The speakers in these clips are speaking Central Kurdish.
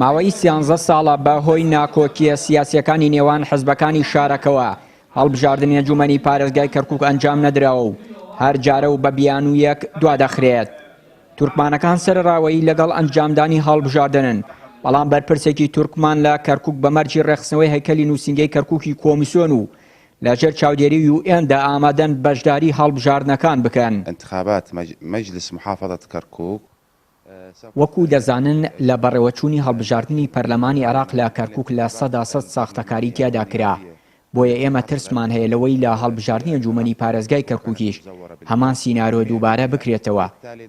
ماوەی 13 ساڵە بەهۆی ناکۆکیە سیاسیەکانی نێوان حزبەکانی شارەکەوە هەڵبژاردننی ئەنجومەنی پارێزگای کەرکووک ئەنجام نەدراوە و هەر جارە و بە بیان و یەک دوادەخرێت. تورکمانەکان سەرڕاوەیی لەگەڵ ئەنجامدانی هەڵبژاردنن، بەڵام بەرپرسێکی تورکمان لە کەرکووک بە مەرجی ڕێخستنەوەی هەیکەلی نووسینگەی کەرکووکی کۆمیسیۆن و لەژێر چاودێری UN-دا ئامادەن بەشداری هەڵبژاردنەکان بکەن. انتخابات مجلس محافظة كركوك وەکو دەزانن لە بەڕێوەچوونی هەڵبژاردننی پەرلەمانی عێراق لە کەرکووک لە 100% ساختەکاری تیادا کرا. بۆیە ئێمە ترسمان هەیە لەوەی لە هەڵبژاردننی ئەنجومەنی پارێزگای کەرکووکیش هەمان سینارۆ دووبارە بکرێتەوە.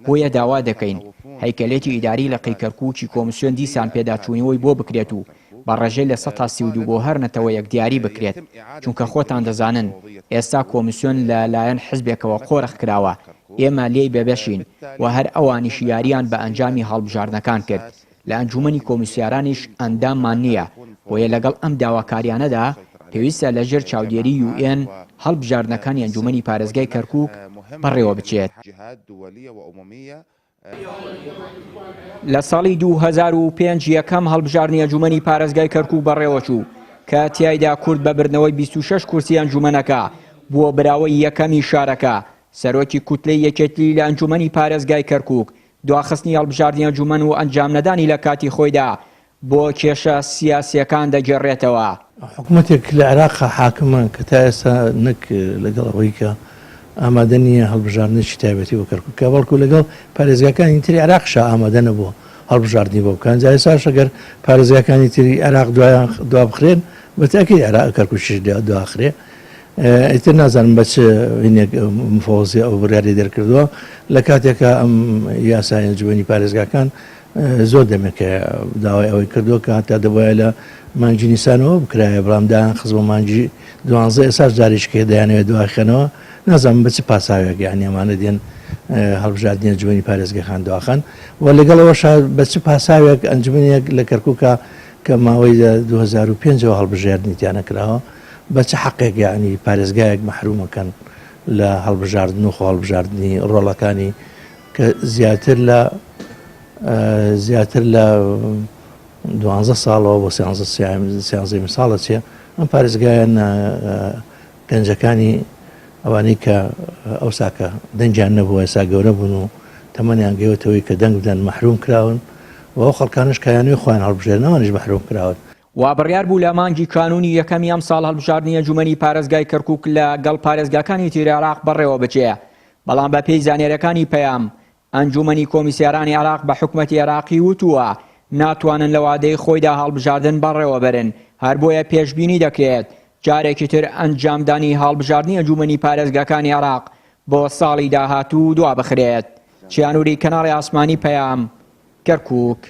بۆیە داوا دەکەین هەیکەلێتی ئیداری لە قەی کەرکووکی کۆمیسیۆن دیسان پێداچوونەوەی بۆ بکرێت و بە ڕێژەی لە 132 بۆ هەر نەتەوە یەکدیاری بکرێت، چونکە خۆتان دەزانن ئێستا کۆمیسیۆن لەلایەن حزبێکەوە قۆرەخ کراوە. ئێمە لێی بێبەشین و هەر ئەوانیش یاریان بە ئەنجامی هەڵبژاردنەکان کرد. لە ئەنجومەنی کۆمیسیارانیش ئەنداممان نییە، بۆیە لەگەڵ ئەم داواکاریانەدا پێویستە لەژێر چاودێری UN هەڵبژاردنەکانی ئەنجومەنی پارێزگای کەرکووک بەڕێوە بچێت. لە ساڵی 2005 یەکەم هەڵبژاردننی ئەنجومەنی پارێزگای کەرکووک بەڕێوە چوو کە تیایدا کورد بە بردنەوەی 26 کورسی ئەنجومەنەکە بووە براوەی یەکەمی شارەکە. سەرۆکی کوتلەی یەکێتی لە ئەنجومەنی پارێزگای کەرکووک دواخستنی هەڵبژاردننی ئەنجومەن و ئەنجام نەدانی لە کاتی خۆیدا بۆ کێشە سیاسیەکان دەگەڕێتەوە. حکوومەتێک لە عێراق حاکمە کە تا ئێستا نەک لەگەڵ ئەوەی کە ئامادە نییە هەڵبژاردنێکی تایبەتی بۆ کەرکووک، بەڵکو لەگەڵ پارێزگاکانی تری عێراقشا ئامادە نەبووە هەڵبژاردننی بۆ بکەن. جا ئێستاش ئەگەر پارێزگاکانی تری عێراق دوا بخرێن بەتاکید عێراق کەرکووکیش دواخرێ. ئیتر نازانم بە چ مفۆزی ئەو بڕیاری دەرکردووە لە کاتێکە ئەم یاسای ئەنجومەنی پارێزگاکان زۆر دەمێکە داوای ئەوەی کردووە کە هەتا دەبایە لە مانگی نیسانەوە بکرایە، بەڵام دایان خزمە مانگی 12 ئێساش جاریشکێ دەیانەوێت دواخێنەوە. نازانم بە چ پاساوێک یانی ئەمانە دێن هەڵبژاردننی ئەنجومەنی پارێزگاکان دواخەن و لەگەڵەوەش بە چ پاساوێک ئەنجومەنێک لە کەرکووکە کە ماوەی 2005ەوە هەڵبژاردننی تیانەکراوە بە چه حەقێک یعنی پارێزگایەک مەحرومەکەن لە هەڵبژاردن و خۆ هەڵبژاردننی ڕۆڵەکانی کە زیاتر لە 12 ساڵەوە بۆ 13 ساڵە چێ ئەم پارێزگایان گەنجەکانی ئەوانەی کە ئەو ساکە دەنجیان نەبووە ئێستا گەورە بوون و تەمەنیان گەوتەوەی کە دەنگ بدەن مەحروم کراون و ئەو خەڵکانش کایانوی خۆیان هەڵبژێرنەوەنیش مەحروم کراون. وا بڕیار بوو لە مانگی کانونی یەکەمی ئەم ساڵ هەڵبژاردننی ئەنجومەنی پارێزگای کەرکووک لە گەڵ پارێزگاکانی تری عێراق بەڕێوە بچێ، بەڵام بە پێی زانێرەکانی پەیام ئەنجومەنی کۆمیسیارانی عێراق بە حکوومەتی عێراقی وتووە ناتوانن لە وادەی خۆیدا هەڵبژاردن بەڕێوە بەرن، هەر بۆیە پێشبینی دەکرێت جارێکی تر ئەنجامدانی هەڵبژاردننی ئەنجومەنی پارێزگاکانی عێراق بۆ ساڵی داهاتوو دوا بخرێت. چیانووری کەناڵی ئاسمانی پەیام، کەرکووک.